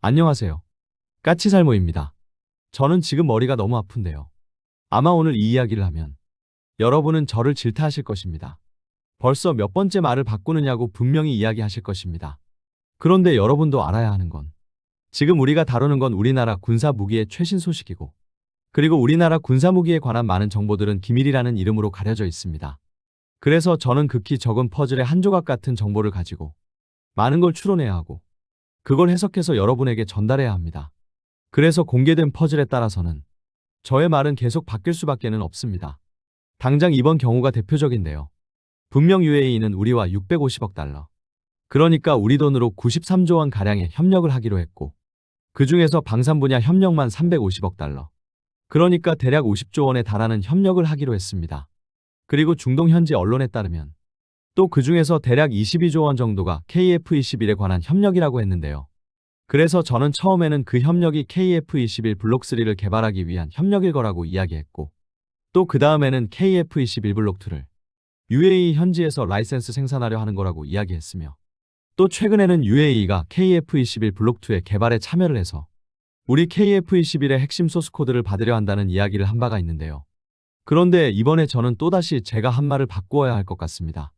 안녕하세요. 까치살모입니다. 저는 지금 머리가 너무 아픈데요. 아마 오늘 이 이야기를 하면 여러분은 저를 질타하실 것입니다. 벌써 몇 번째 말을 바꾸느냐고 분명히 이야기하실 것입니다. 그런데 여러분도 알아야 하는 건 지금 우리가 다루는 건 우리나라 군사 무기의 최신 소식이고, 그리고 우리나라 군사 무기에 관한 많은 정보들은 기밀이라는 이름으로 가려져 있습니다. 그래서 저는 극히 적은 퍼즐의 한 조각 같은 정보를 가지고 많은 걸 추론해야 하고 그걸 해석해서 여러분에게 전달해야 합니다. 그래서 공개된 퍼즐에 따라서는 저의 말은 계속 바뀔 수밖에는 없습니다. 당장 이번 경우가 대표적인데요. 분명 UAE는 우리와 650억 달러, 그러니까 우리 돈으로 93조 원 가량의 협력을 하기로 했고, 그 중에서 방산 분야 협력만 350억 달러, 그러니까 대략 50조 원에 달하는 협력을 하기로 했습니다. 그리고 중동 현지 언론에 따르면 또 그 중에서 대략 22조 원 정도가 KF-21에 관한 협력이라고 했는데요. 그래서 저는 처음에는 그 협력이 KF-21 블록3를 개발하기 위한 협력일 거라고 이야기했고, 또 그 다음에는 KF-21 블록2를 UAE 현지에서 라이센스 생산하려 하는 거라고 이야기했으며, 또 최근에는 UAE가 KF-21 블록2의 개발에 참여를 해서 우리 KF-21의 핵심 소스 코드를 받으려 한다는 이야기를 한 바가 있는데요. 그런데 이번에 저는 또다시 제가 한 말을 바꾸어야 할 것 같습니다.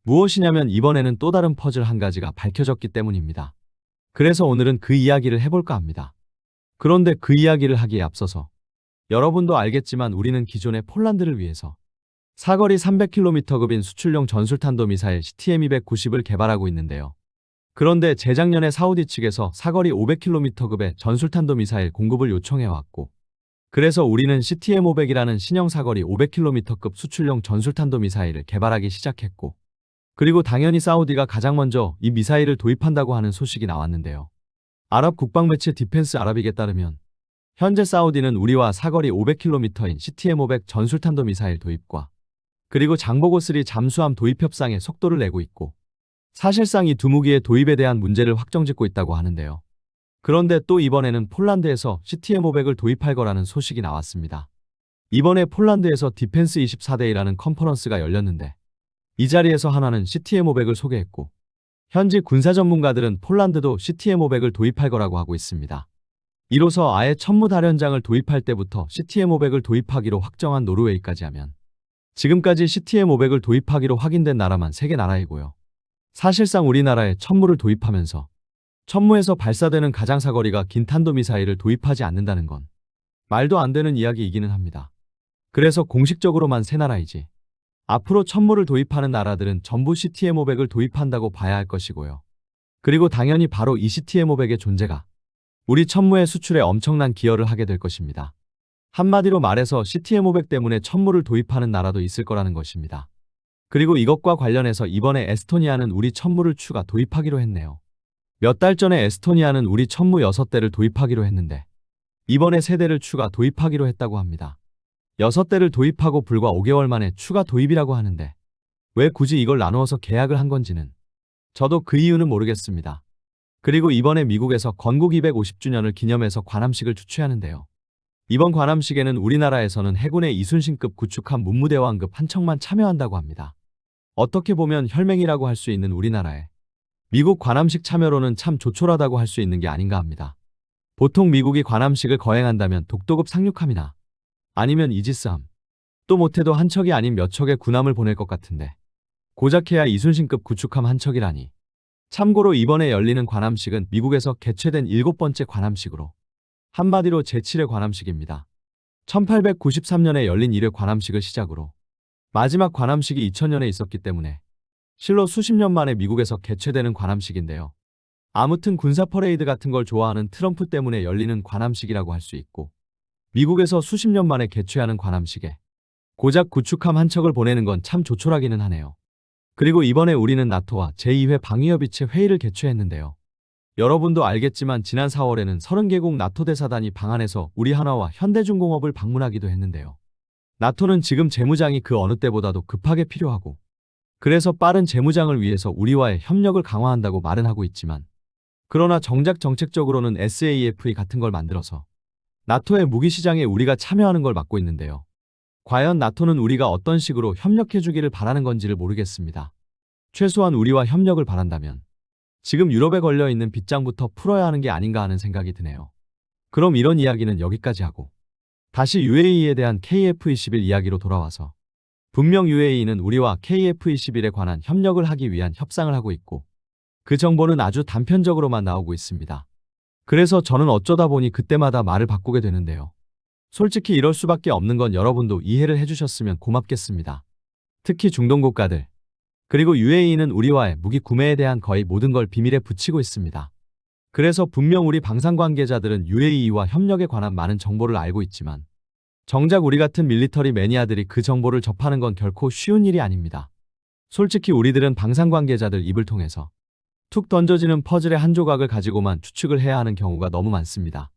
무엇이냐면 이번에는 또 다른 퍼즐 한 가지가 밝혀졌기 때문입니다. 그래서 오늘은 그 이야기를 해볼까 합니다. 그런데 그 이야기를 하기에 앞서서 여러분도 알겠지만 우리는 기존의 폴란드를 위해서 사거리 300km급인 수출용 전술탄도미사일 CTM-290을 개발하고 있는데요. 그런데 재작년에 사우디 측에서 사거리 500km급의 전술탄도미사일 공급을 요청해왔고, 그래서 우리는 CTM-500이라는 신형 사거리 500km급 수출용 전술탄도미사일을 개발하기 시작했고, 그리고 당연히 사우디가 가장 먼저 이 미사일을 도입한다고 하는 소식이 나왔는데요. 아랍 국방 매체 디펜스 아라빅에 따르면 현재 사우디는 우리와 사거리 500km인 CTM-500 전술탄도 미사일 도입과 그리고 장보고3 잠수함 도입 협상에 속도를 내고 있고, 사실상 이 두 무기의 도입에 대한 문제를 확정짓고 있다고 하는데요. 그런데 또 이번에는 폴란드에서 CTM-500을 도입할 거라는 소식이 나왔습니다. 이번에 폴란드에서 디펜스 24데이라는 컨퍼런스가 열렸는데, 이 자리에서 하나는 CTM-500을 소개했고, 현지 군사 전문가들은 폴란드도 CTM-500을 도입할 거라고 하고 있습니다. 이로써 아예 천무다련장을 도입할 때부터 CTM-500을 도입하기로 확정한 노르웨이까지 하면 지금까지 CTM-500을 도입하기로 확인된 나라만 3개 나라이고요. 사실상 우리나라에 천무를 도입하면서 천무에서 발사되는 가장 사거리가 긴 탄도미사일을 도입하지 않는다는 건 말도 안 되는 이야기이기는 합니다. 그래서 공식적으로만 3나라이지 앞으로 천무를 도입하는 나라들은 전부 CTM-500을 도입한다고 봐야 할 것이고요. 그리고 당연히 바로 이 CTM-500의 존재가 우리 천무의 수출에 엄청난 기여를 하게 될 것입니다. 한마디로 말해서 CTM-500 때문에 천무를 도입하는 나라도 있을 거라는 것입니다. 그리고 이것과 관련해서 이번에 에스토니아는 우리 천무를 추가 도입하기로 했네요. 몇 달 전에 에스토니아는 우리 천무 6대를 도입하기로 했는데 이번에 3대를 추가 도입하기로 했다고 합니다. 6대를 도입하고 불과 5개월 만에 추가 도입이라고 하는데 왜 굳이 이걸 나누어서 계약을 한 건지는 저도 그 이유는 모르겠습니다. 그리고 이번에 미국에서 건국 250주년을 기념해서 관함식을 주최하는데요. 이번 관함식에는 우리나라에서는 해군의 이순신급 구축함 문무대왕급 한 척만 참여한다고 합니다. 어떻게 보면 혈맹이라고 할 수 있는 우리나라에 미국 관함식 참여로는 참 조촐하다고 할 수 있는 게 아닌가 합니다. 보통 미국이 관함식을 거행한다면 독도급 상륙함이나 아니면 이지스함, 또 못해도 한 척이 아닌 몇 척의 군함을 보낼 것 같은데 고작해야 이순신급 구축함 한 척이라니. 참고로 이번에 열리는 관함식은 미국에서 개최된 7번째 관함식으로 한마디로 제7회 관함식입니다. 1893년에 열린 1회 관함식을 시작으로 마지막 관함식이 2000년에 있었기 때문에 실로 수십 년 만에 미국에서 개최되는 관함식인데요. 아무튼 군사 퍼레이드 같은 걸 좋아하는 트럼프 때문에 열리는 관함식이라고 할 수 있고, 미국에서 수십 년 만에 개최하는 관함식에 고작 구축함 한 척을 보내는 건 참 조촐하기는 하네요. 그리고 이번에 우리는 나토와 제2회 방위협의체 회의를 개최했는데요. 여러분도 알겠지만 지난 4월에는 30개국 나토 대사단이 방한해서 우리 한화와 현대중공업을 방문하기도 했는데요. 나토는 지금 재무장이 그 어느 때보다도 급하게 필요하고, 그래서 빠른 재무장을 위해서 우리와의 협력을 강화한다고 말은 하고 있지만, 그러나 정작 정책적으로는 SAF 같은 걸 만들어서 나토의 무기시장에 우리가 참여하는 걸 막고 있는데요. 과연 나토는 우리가 어떤 식으로 협력해주기를 바라는 건지를 모르겠습니다. 최소한 우리와 협력을 바란다면 지금 유럽에 걸려 있는 빗장부터 풀어야 하는 게 아닌가 하는 생각이 드네요. 그럼 이런 이야기는 여기까지 하고 다시 UAE에 대한 KF-21 이야기로 돌아와서 분명 UAE는 우리와 KF-21에 관한 협력을 하기 위한 협상을 하고 있고 그 정보는 아주 단편적으로만 나오고 있습니다. 그래서 저는 어쩌다 보니 그때마다 말을 바꾸게 되는데요. 솔직히 이럴 수밖에 없는 건 여러분도 이해를 해주셨으면 고맙겠습니다. 특히 중동 국가들 그리고 UAE는 우리와의 무기 구매에 대한 거의 모든 걸 비밀에 붙이고 있습니다. 그래서 분명 우리 방산 관계자들은 UAE와 협력에 관한 많은 정보를 알고 있지만 정작 우리 같은 밀리터리 매니아들이 그 정보를 접하는 건 결코 쉬운 일이 아닙니다. 솔직히 우리들은 방산 관계자들 입을 통해서 툭 던져지는 퍼즐의 한 조각을 가지고만 추측을 해야 하는 경우가 너무 많습니다.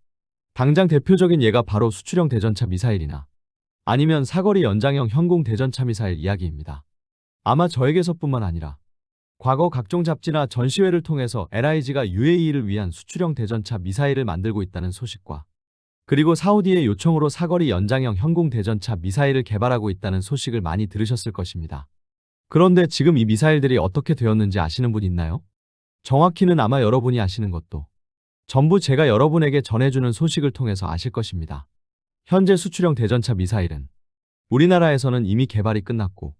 당장 대표적인 예가 바로 수출형 대전차 미사일이나 아니면 사거리 연장형 현궁 대전차 미사일 이야기입니다. 아마 저에게서뿐만 아니라 과거 각종 잡지나 전시회를 통해서 LIG가 UAE를 위한 수출형 대전차 미사일을 만들고 있다는 소식과 그리고 사우디의 요청으로 사거리 연장형 현궁 대전차 미사일을 개발하고 있다는 소식을 많이 들으셨을 것입니다. 그런데 지금 이 미사일들이 어떻게 되었는지 아시는 분 있나요? 정확히는 아마 여러분이 아시는 것도 전부 제가 여러분에게 전해주는 소식을 통해서 아실 것입니다. 현재 수출형 대전차 미사일은 우리나라에서는 이미 개발이 끝났고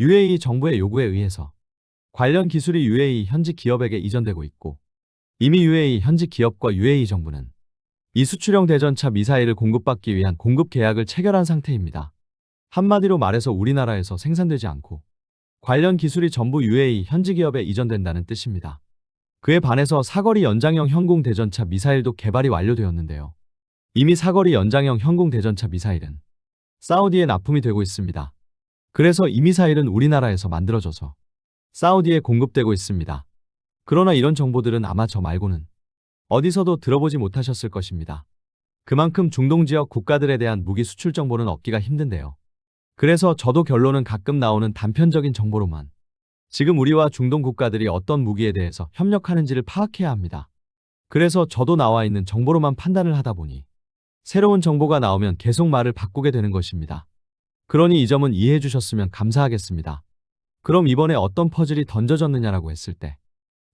UAE 정부의 요구에 의해서 관련 기술이 UAE 현지 기업에게 이전되고 있고 이미 UAE 현지 기업과 UAE 정부는 이 수출형 대전차 미사일을 공급받기 위한 공급 계약을 체결한 상태입니다. 한마디로 말해서 우리나라에서 생산되지 않고 관련 기술이 전부 UAE 현지 기업에 이전된다는 뜻입니다. 그에 반해서 사거리 연장형 현궁 대전차 미사일도 개발이 완료되었는데요. 이미 사거리 연장형 현궁 대전차 미사일은 사우디에 납품이 되고 있습니다. 그래서 이 미사일은 우리나라에서 만들어져서 사우디에 공급되고 있습니다. 그러나 이런 정보들은 아마 저 말고는 어디서도 들어보지 못하셨을 것입니다. 그만큼 중동 지역 국가들에 대한 무기 수출 정보는 얻기가 힘든데요. 그래서 저도 결론은 가끔 나오는 단편적인 정보로만 지금 우리와 중동 국가들이 어떤 무기에 대해서 협력하는지를 파악해야 합니다. 그래서 저도 나와 있는 정보로만 판단을 하다 보니 새로운 정보가 나오면 계속 말을 바꾸게 되는 것입니다. 그러니 이 점은 이해해 주셨으면 감사하겠습니다. 그럼 이번에 어떤 퍼즐이 던져졌느냐라고 했을 때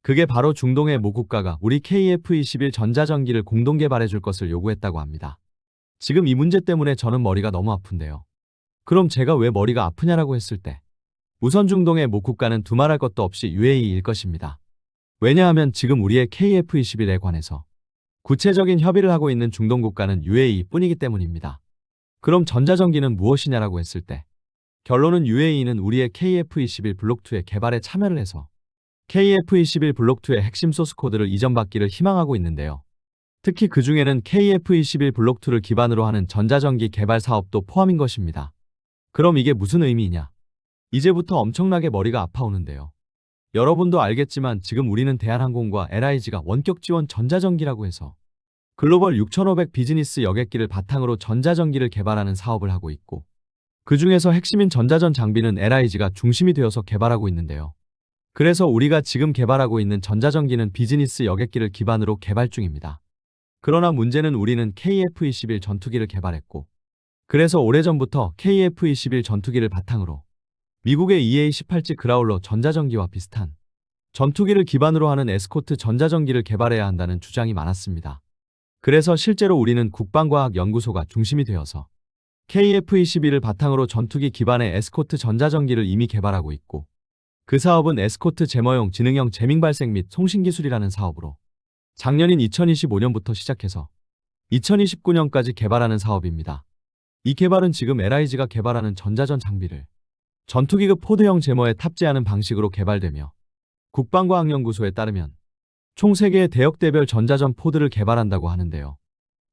그게 바로 중동의 모 국가가 우리 KF-21 전자전기를 공동 개발해 줄 것을 요구했다고 합니다. 지금 이 문제 때문에 저는 머리가 너무 아픈데요. 그럼 제가 왜 머리가 아프냐라고 했을 때 우선 중동의 모 국가는 두말할 것도 없이 UAE일 것입니다. 왜냐하면 지금 우리의 KF-21에 관해서 구체적인 협의를 하고 있는 중동 국가는 UAE뿐이기 때문입니다. 그럼 전자전기는 무엇이냐라고 했을 때 결론은 UAE는 우리의 KF-21 블록2의 개발에 참여를 해서 KF-21 블록2의 핵심 소스 코드를 이전받기를 희망하고 있는데요. 특히 그 중에는 KF-21 블록2를 기반으로 하는 전자전기 개발 사업도 포함인 것입니다. 그럼 이게 무슨 의미냐? 이제부터 엄청나게 머리가 아파오는데요. 여러분도 알겠지만 지금 우리는 대한항공과 LIG가 원격 지원 전자전기라고 해서 글로벌 6500 비즈니스 여객기를 바탕으로 전자전기를 개발하는 사업을 하고 있고 그 중에서 핵심인 전자전 장비는 LIG가 중심이 되어서 개발하고 있는데요. 그래서 우리가 지금 개발하고 있는 전자전기는 비즈니스 여객기를 기반으로 개발 중입니다. 그러나 문제는 우리는 KF-21 전투기를 개발했고 그래서 오래전부터 KF-21 전투기를 바탕으로 미국의 EA-18G 그라울러 전자전기와 비슷한 전투기를 기반으로 하는 에스코트 전자전기를 개발해야 한다는 주장이 많았습니다. 그래서 실제로 우리는 국방과학연구소가 중심이 되어서 KF-21을 바탕으로 전투기 기반의 에스코트 전자전기를 이미 개발하고 있고 그 사업은 에스코트 제머용 지능형 재밍 발생 및 송신 기술이라는 사업으로 작년인 2025년부터 시작해서 2029년까지 개발하는 사업입니다. 이 개발은 지금 LIG가 개발하는 전자전 장비를 전투기급 포드형 제머에 탑재하는 방식으로 개발되며 국방과학연구소에 따르면 총 3개의 대역대별 전자전 포드를 개발한다고 하는데요.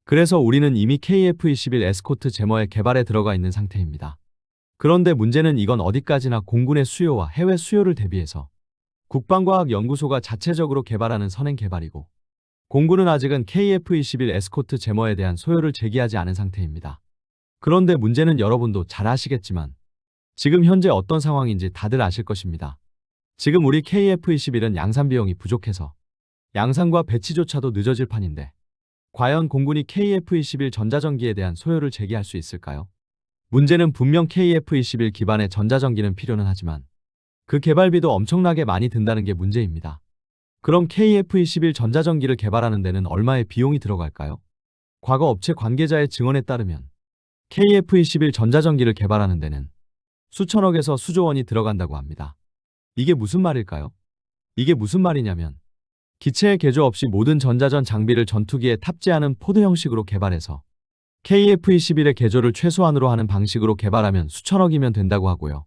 그래서 우리는 이미 KF-21 에스코트 제머의 개발에 들어가 있는 상태입니다. 그런데 문제는 이건 어디까지나 공군의 수요와 해외 수요를 대비해서 국방과학연구소가 자체적으로 개발하는 선행 개발이고 공군은 아직은 KF-21 에스코트 제머에 대한 소요를 제기하지 않은 상태입니다. 그런데 문제는 여러분도 잘 아시겠지만 지금 현재 어떤 상황인지 다들 아실 것입니다. 지금 우리 KF-21은 양산 비용이 부족해서 양산과 배치조차도 늦어질 판인데 과연 공군이 KF-21 전자전기에 대한 소요를 제기할 수 있을까요? 문제는 분명 KF-21 기반의 전자전기는 필요는 하지만 그 개발비도 엄청나게 많이 든다는 게 문제입니다. 그럼 KF-21 전자전기를 개발하는 데는 얼마의 비용이 들어갈까요? 과거 업체 관계자의 증언에 따르면 KF-21 전자전기를 개발하는 데는 수천억에서 수조 원이 들어간다고 합니다. 이게 무슨 말일까요? 이게 무슨 말이냐면 기체의 개조 없이 모든 전자전 장비를 전투기에 탑재하는 포드 형식으로 개발해서 KF-21의 개조를 최소한으로 하는 방식으로 개발하면 수천억이면 된다고 하고요.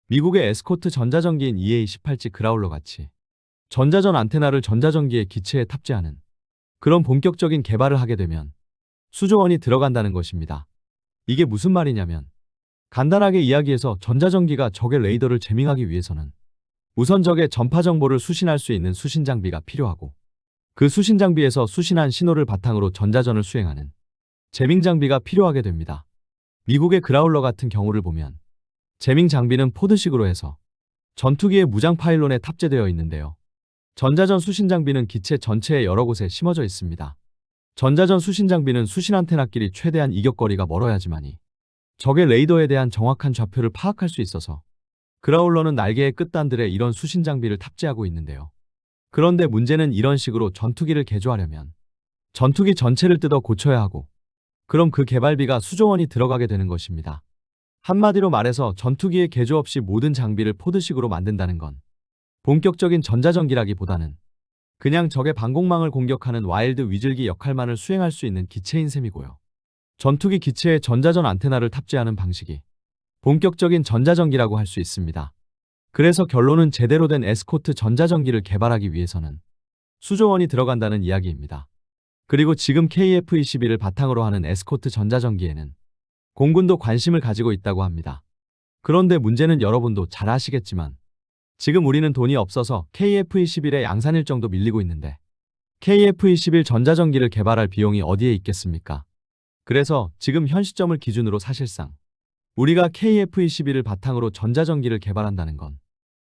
미국의 에스코트 전자전기인 EA-18G 그라울러 같이 전자전 안테나를 전자전기의 기체에 탑재하는 그런 본격적인 개발을 하게 되면 수조 원이 들어간다는 것입니다. 이게 무슨 말이냐면 간단하게 이야기해서 전자전기가 적의 레이더를 제밍하기 위해서는 우선 적의 전파 정보를 수신할 수 있는 수신 장비가 필요하고 그 수신 장비에서 수신한 신호를 바탕으로 전자전을 수행하는 제밍 장비가 필요하게 됩니다. 미국의 그라울러 같은 경우를 보면 제밍 장비는 포드식으로 해서 전투기의 무장 파일론에 탑재되어 있는데요. 전자전 수신 장비는 기체 전체에 여러 곳에 심어져 있습니다. 전자전 수신 장비는 수신 안테나끼리 최대한 이격거리가 멀어야지만이 적의 레이더에 대한 정확한 좌표를 파악할 수 있어서 그라울러는 날개의 끝단들에 이런 수신 장비를 탑재하고 있는데요. 그런데 문제는 이런 식으로 전투기를 개조하려면 전투기 전체를 뜯어 고쳐야 하고 그럼 그 개발비가 수조 원이 들어가게 되는 것입니다. 한마디로 말해서 전투기의 개조 없이 모든 장비를 포드식으로 만든다는 건 본격적인 전자전기라기보다는 그냥 적의 방공망을 공격하는 와일드 위즐기 역할만을 수행할 수 있는 기체인 셈이고요. 전투기 기체에 전자전 안테나를 탑재하는 방식이 본격적인 전자전기라고 할 수 있습니다. 그래서 결론은 제대로 된 에스코트 전자전기를 개발하기 위해서는 수조 원이 들어간다는 이야기입니다. 그리고 지금 KF-21을 바탕으로 하는 에스코트 전자전기에는 공군도 관심을 가지고 있다고 합니다. 그런데 문제는 여러분도 잘 아시겠지만 지금 우리는 돈이 없어서 KF-21에 양산일정도 밀리고 있는데 KF-21 전자전기를 개발할 비용이 어디에 있겠습니까? 그래서 지금 현 시점을 기준으로 사실상 우리가 KF-21을 바탕으로 전자전기를 개발한다는 건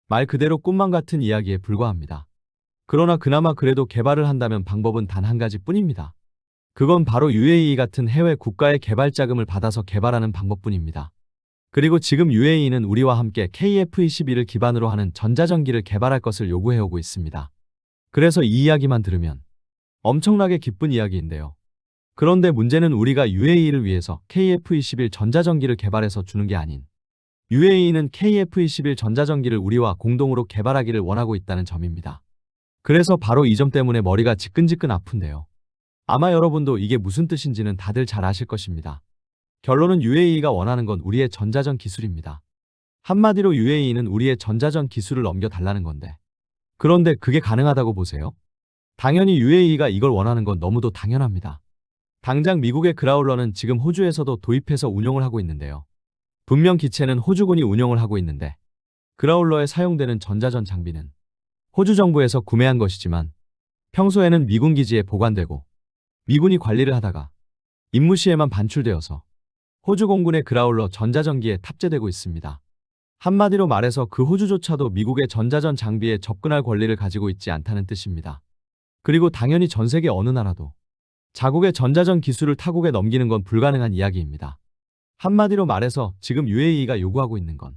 말 그대로 꿈만 같은 이야기에 불과합니다. 그러나 그나마 그래도 개발을 한다면 방법은 단 한 가지뿐입니다. 그건 바로 UAE 같은 해외 국가의 개발 자금을 받아서 개발하는 방법뿐입니다. 그리고 지금 UAE는 우리와 함께 KF-21을 기반으로 하는 전자전기를 개발할 것을 요구해오고 있습니다. 그래서 이 이야기만 들으면 엄청나게 기쁜 이야기인데요. 그런데 문제는 우리가 UAE를 위해서 KF-21 전자전기를 개발해서 주는 게 아닌 UAE는 KF-21 전자전기를 우리와 공동으로 개발하기를 원하고 있다는 점입니다. 그래서 바로 이 점 때문에 머리가 지끈지끈 아픈데요. 아마 여러분도 이게 무슨 뜻인지는 다들 잘 아실 것입니다. 결론은 UAE가 원하는 건 우리의 전자전 기술입니다. 한마디로 UAE는 우리의 전자전 기술을 넘겨달라는 건데 그런데 그게 가능하다고 보세요? 당연히 UAE가 이걸 원하는 건 너무도 당연합니다. 당장 미국의 그라울러는 지금 호주에서도 도입해서 운용을 하고 있는데요. 분명 기체는 호주군이 운용을 하고 있는데 그라울러에 사용되는 전자전 장비는 호주 정부에서 구매한 것이지만 평소에는 미군 기지에 보관되고 미군이 관리를 하다가 임무 시에만 반출되어서 호주 공군의 그라울러 전자전기에 탑재되고 있습니다. 한마디로 말해서 그 호주조차도 미국의 전자전 장비에 접근할 권리를 가지고 있지 않다는 뜻입니다. 그리고 당연히 전 세계 어느 나라도 자국의 전자전 기술을 타국에 넘기는 건 불가능한 이야기입니다. 한마디로 말해서 지금 UAE가 요구하고 있는 건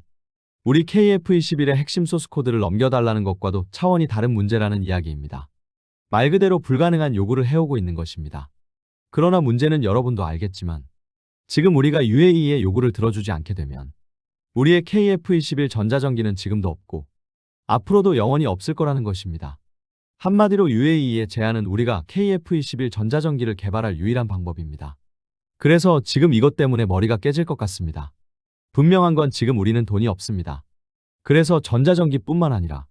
우리 KF-21의 핵심 소스 코드를 넘겨달라는 것과도 차원이 다른 문제라는 이야기입니다. 말 그대로 불가능한 요구를 해오고 있는 것입니다. 그러나 문제는 여러분도 알겠지만 지금 우리가 UAE의 요구를 들어주지 않게 되면 우리의 KF-21 전자전기는 지금도 없고 앞으로도 영원히 없을 거라는 것입니다. 한마디로 UAE의 제안은 우리가 KF-21 전자전기를 개발할 유일한 방법입니다. 그래서 지금 이것 때문에 머리가 깨질 것 같습니다. 분명한 건 지금 우리는 돈이 없습니다. 그래서 전자전기뿐만 아니라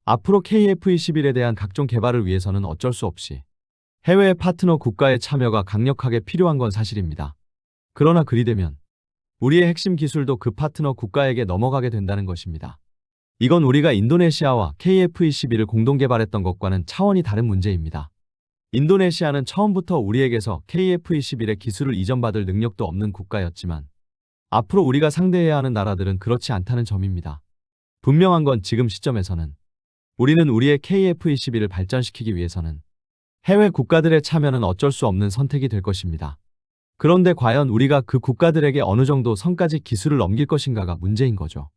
앞으로 KF-21에 대한 각종 개발을 위해서는 어쩔 수 없이 해외의 파트너 국가의 참여가 강력하게 필요한 건 사실입니다. 그러나 그리 되면 우리의 핵심 기술도 그 파트너 국가에게 넘어가게 된다는 것입니다. 이건 우리가 인도네시아와 KF-21을 공동 개발했던 것과는 차원이 다른 문제입니다. 인도네시아는 처음부터 우리에게서 KF-21의 기술을 이전받을 능력도 없는 국가였지만 앞으로 우리가 상대해야 하는 나라들은 그렇지 않다는 점입니다. 분명한 건 지금 시점에서는 우리는 우리의 KF-21을 발전시키기 위해서는 해외 국가들의 참여는 어쩔 수 없는 선택이 될 것입니다. 그런데 과연 우리가 그 국가들에게 어느 정도 선까지 기술을 넘길 것인가가 문제인 거죠.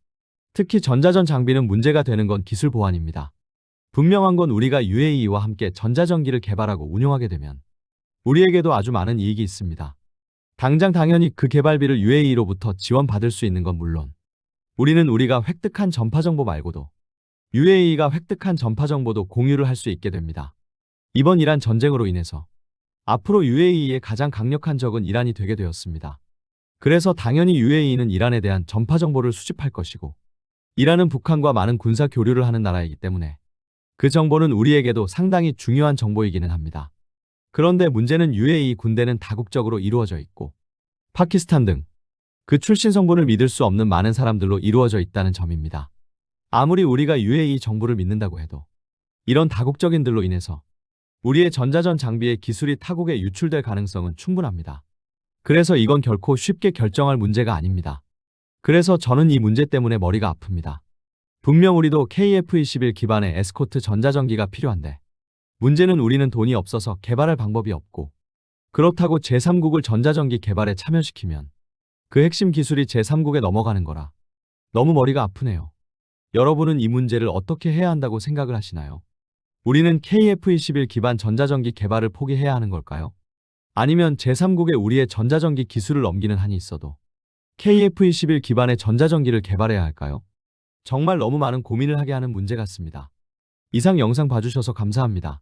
특히 전자전 장비는 문제가 되는 건 기술 보안입니다. 분명한 건 우리가 UAE와 함께 전자전기를 개발하고 운용하게 되면 우리에게도 아주 많은 이익이 있습니다. 당연히 그 개발비를 UAE로부터 지원받을 수 있는 건 물론 우리는 우리가 획득한 전파 정보 말고도 UAE가 획득한 전파 정보도 공유를 할 수 있게 됩니다. 이번 이란 전쟁으로 인해서 앞으로 UAE의 가장 강력한 적은 이란이 되게 되었습니다. 그래서 당연히 UAE는 이란에 대한 전파 정보를 수집할 것이고 이란은 북한과 많은 군사 교류를 하는 나라이기 때문에 그 정보는 우리에게도 상당히 중요한 정보이기는 합니다. 그런데 문제는 UAE 군대는 다국적으로 이루어져 있고 파키스탄 등 그 출신 성분을 믿을 수 없는 많은 사람들로 이루어져 있다는 점입니다. 아무리 우리가 UAE 정부를 믿는다고 해도 이런 다국적인들로 인해서 우리의 전자전 장비의 기술이 타국에 유출될 가능성은 충분합니다. 그래서 이건 결코 쉽게 결정할 문제가 아닙니다. 그래서 저는 이 문제 때문에 머리가 아픕니다. 분명 우리도 KF-21 기반의 에스코트 전자전기가 필요한데 문제는 우리는 돈이 없어서 개발할 방법이 없고 그렇다고 제3국을 전자전기 개발에 참여시키면 그 핵심 기술이 제3국에 넘어가는 거라 너무 머리가 아프네요. 여러분은 이 문제를 어떻게 해야 한다고 생각을 하시나요? 우리는 KF-21 기반 전자전기 개발을 포기해야 하는 걸까요? 아니면 제3국에 우리의 전자전기 기술을 넘기는 한이 있어도 KF-21 기반의 전자전기를 개발해야 할까요? 정말 너무 많은 고민을 하게 하는 문제 같습니다. 이상 영상 봐주셔서 감사합니다.